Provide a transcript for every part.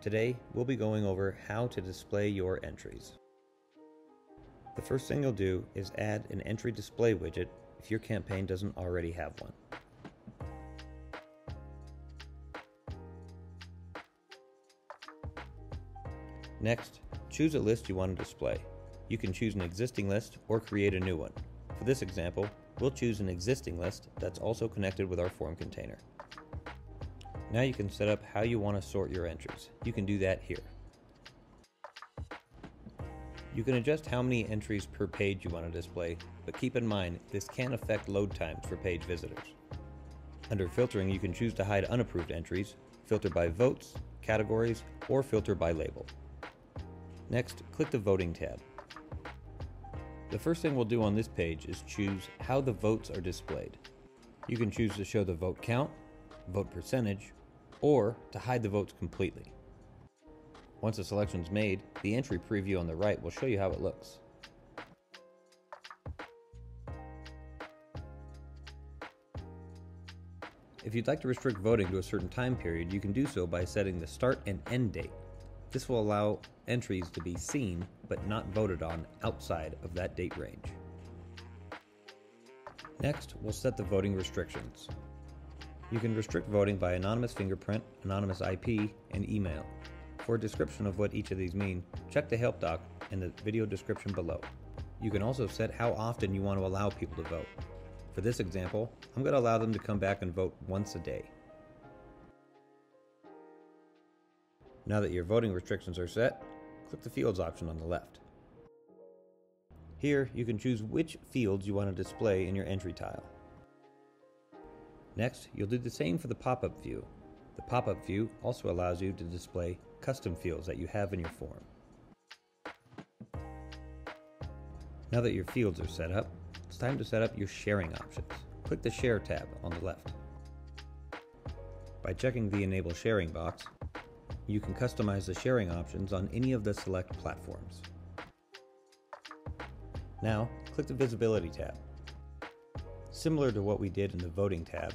Today, we'll be going over how to display your entries. The first thing you'll do is add an Entry Display Widget if your campaign doesn't already have one. Next, choose a list you want to display. You can choose an existing list or create a new one. For this example, we'll choose an existing list that's also connected with our form container. Now you can set up how you want to sort your entries. You can do that here. You can adjust how many entries per page you want to display, but keep in mind this can affect load times for page visitors. Under filtering, you can choose to hide unapproved entries, filter by votes, categories, or filter by label. Next, click the Voting tab. The first thing we'll do on this page is choose how the votes are displayed. You can choose to show the vote count, vote percentage, or to hide the votes completely. Once the selection is made, the entry preview on the right will show you how it looks. If you'd like to restrict voting to a certain time period, you can do so by setting the start and end date. This will allow entries to be seen but not voted on outside of that date range. Next, we'll set the voting restrictions. You can restrict voting by anonymous fingerprint, anonymous IP, and email. For a description of what each of these mean, check the help doc in the video description below. You can also set how often you want to allow people to vote. For this example, I'm going to allow them to come back and vote once a day. Now that your voting restrictions are set, click the Fields option on the left. Here, you can choose which fields you want to display in your entry tile. Next, you'll do the same for the pop-up view. The pop-up view also allows you to display custom fields that you have in your form. Now that your fields are set up, it's time to set up your sharing options. Click the Share tab on the left. By checking the Enable Sharing box, you can customize the sharing options on any of the select platforms. Now, click the Visibility tab. Similar to what we did in the Voting tab,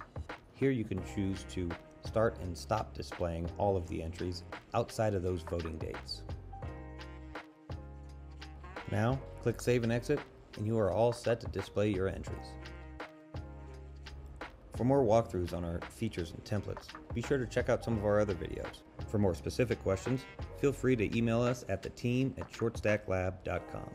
here you can choose to start and stop displaying all of the entries outside of those voting dates. Now, click Save and Exit, and you are all set to display your entries. For more walkthroughs on our features and templates, be sure to check out some of our other videos. For more specific questions, feel free to email us at theteam@shortstacklab.com.